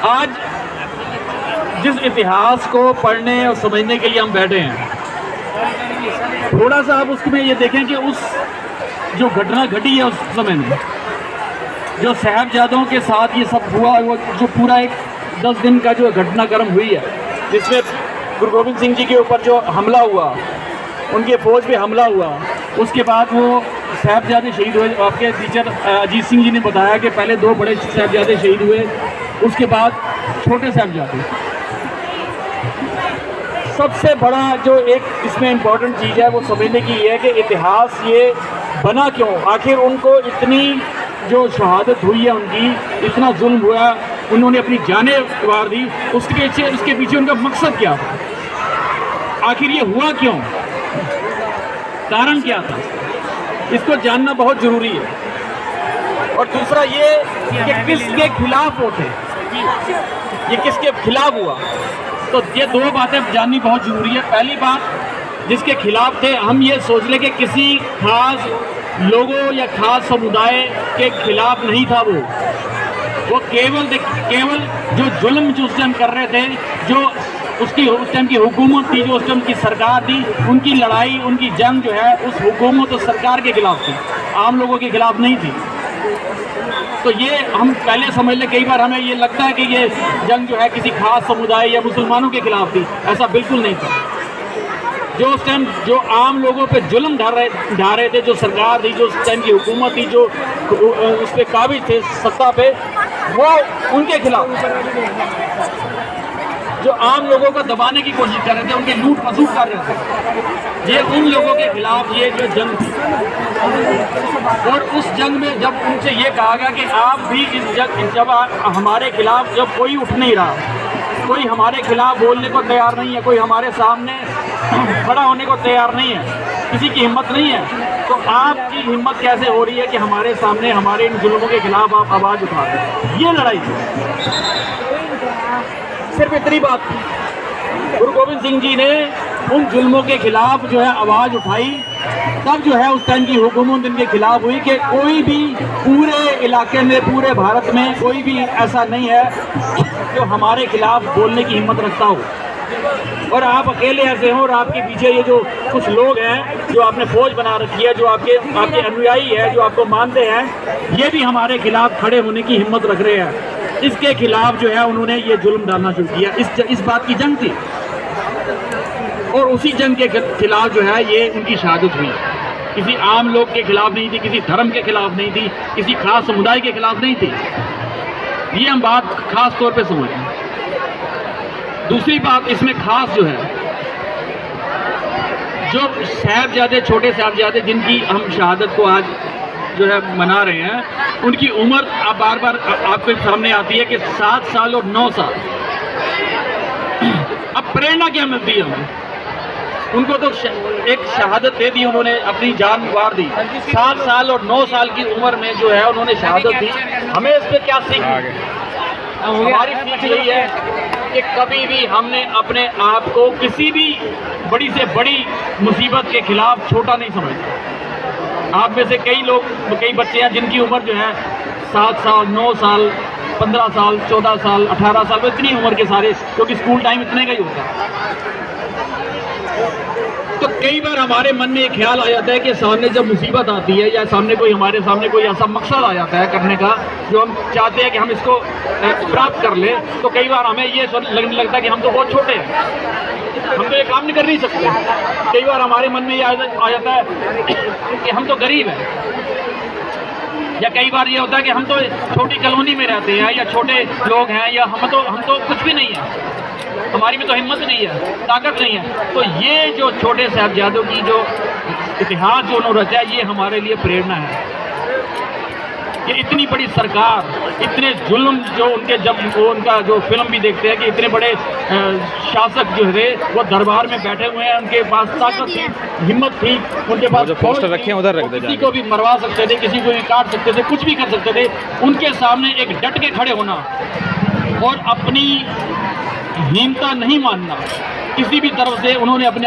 आज जिस इतिहास को पढ़ने और समझने के लिए हम बैठे हैं, थोड़ा सा आप उसमें ये देखें कि उस जो घटना घटी है उस समय में, जो साहबजादों के साथ ये सब हुआ, वो जो पूरा एक 10 दिन का जो घटनाक्रम हुई है, जिसमें गुरु गोविंद सिंह जी के ऊपर जो हमला हुआ, उनके फौज पे हमला हुआ, उसके बाद वो साहबजादे शहीद हुए। आपके टीचर अजीत सिंह जी ने बताया कि पहले 2 बड़े साहबजादे शहीद हुए, उसके बाद छोटे साहबजादे। सबसे बड़ा जो एक इसमें इम्पोर्टेंट चीज़ है वो समझने की ये है कि इतिहास ये बना क्यों, आखिर उनको इतनी जो शहादत हुई है, उनकी इतना जुल्म हुआ, उन्होंने अपनी जानें वार दी, उसके पीछे उनका मकसद क्या था, आखिर ये हुआ क्यों, कारण क्या था, इसको जानना बहुत ज़रूरी है। और दूसरा ये कि किसके खिलाफ वो थे, ये किसके खिलाफ हुआ, तो ये 2 बातें जाननी बहुत ज़रूरी है। पहली बात, जिसके खिलाफ थे, हम ये सोच लें कि किसी खास लोगों या खास समुदाय के खिलाफ नहीं था वो केवल जो जुल्म जो उस टाइम कर रहे थे, जो उसकी उस टाइम की हुकूमत थी, जो उस टाइम की सरकार थी, उनकी लड़ाई, उनकी जंग जो है उस हुकूमत और सरकार के खिलाफ थी, आम लोगों के खिलाफ नहीं थी। तो ये हम पहले समझ लें, कई बार हमें ये लगता है कि ये जंग जो है किसी खास समुदाय या मुसलमानों के खिलाफ थी, ऐसा बिल्कुल नहीं था। जो उस टाइम जो आम लोगों पे जुल्म ढा रहे थे, जो सरकार थी, जो उस टाइम की हुकूमत थी, जो उस पर काबिज थे सत्ता पे, वो उनके खिलाफ, जो आम लोगों को दबाने की कोशिश कर रहे थे, उनके लूट खसूट कर रहे थे, ये उन लोगों के खिलाफ ये जो जंग थी। और उस जंग में जब उनसे ये कहा गया कि आप भी इस जब हमारे खिलाफ जब कोई उठ नहीं रहा, कोई हमारे खिलाफ बोलने को तैयार नहीं है, कोई हमारे सामने खड़ा होने को तैयार नहीं है, किसी की हिम्मत नहीं है, तो आपकी हिम्मत कैसे हो रही है कि हमारे सामने हमारे इन जुल्मों के खिलाफ आप आवाज़ उठाते हैं। ये लड़ाई थी, सिर्फ इतनी बात थी। गुरु गोविंद सिंह जी ने उन जुल्मों के खिलाफ जो है आवाज़ उठाई, तब जो है उस टाइम की हुकूमत इनके खिलाफ हुई कि कोई भी पूरे इलाके में, पूरे भारत में कोई भी ऐसा नहीं है जो हमारे खिलाफ बोलने की हिम्मत रखता हो। और आप अकेले ऐसे हो, और आपके पीछे ये जो कुछ लोग हैं जो आपने फौज बना रखी है, जो आपके अनुयायी है, जो आपको मानते हैं, ये भी हमारे खिलाफ खड़े होने की हिम्मत रख रहे हैं। इसके खिलाफ जो है उन्होंने ये जुल्म डालना शुरू किया। इस बात की जंग थी, और उसी जंग के खिलाफ जो है ये उनकी शहादत हुई। किसी आम लोग के खिलाफ नहीं थी, किसी धर्म के खिलाफ नहीं थी, किसी खास समुदाय के खिलाफ नहीं थी। ये हम बात खास तौर पे समझें। दूसरी बात इसमें खास जो है, जो साहबजादे, छोटे साहबजादे जिनकी हम शहादत को आज जो है मना रहे हैं, उनकी उम्र अब बार बार आपके सामने आती है कि 7 साल और 9 साल। अब प्रेरणा क्या मिलती है हमें? उनको तो एक शहादत दे दी, उन्होंने अपनी जान वार दी। 7 साल और 9 साल की उम्र में जो है उन्होंने शहादत दी। हमें इस पर क्या सीख? हमारी सीख यही है कि कभी भी हमने अपने आप को किसी भी बड़ी से बड़ी मुसीबत के खिलाफ छोटा नहीं समझना। आप में से कई बच्चे हैं जिनकी उम्र जो है 7 साल, 9 साल, 15 साल, 14 साल, 18 साल, इतनी उम्र के सारे, क्योंकि स्कूल टाइम इतने का ही होता है। तो कई बार हमारे मन में एक ख्याल आ जाता है कि सामने जब मुसीबत आती है, या हमारे सामने कोई ऐसा मकसद आ जाता है करने का जो हम चाहते हैं कि हम इसको प्राप्त कर लें, तो कई बार हमें ये लगने लगता है कि हम तो बहुत छोटे हैं, हम तो ये काम नहीं कर नहीं सकते। कई बार हमारे मन में ये आ जाता है कि हम तो गरीब हैं, या कई बार ये होता है कि हम तो छोटी कॉलोनी में रहते हैं, या छोटे लोग हैं, या हम तो कुछ भी नहीं है, हमारी में तो हिम्मत नहीं है, ताकत नहीं है। तो ये जो छोटे साहबजादों की जो इतिहास जो उन्होंने रचा है, ये हमारे लिए प्रेरणा है कि इतनी बड़ी सरकार, इतने जुल्म जो उनके, जब वो उनका जो फिल्म भी देखते हैं कि इतने बड़े शासक जो थे वो दरबार में बैठे हुए हैं, उनके पास ताकत थी, हिम्मत थी, उनके पास पोस्टर रखे हैं उधर रख दे, किसी को भी मरवा सकते थे, किसी को भी काट सकते थे, कुछ भी कर सकते थे। उनके सामने एक डट के खड़े होना और अपनी हीनता नहीं मानना, किसी भी तरफ से उन्होंने अपने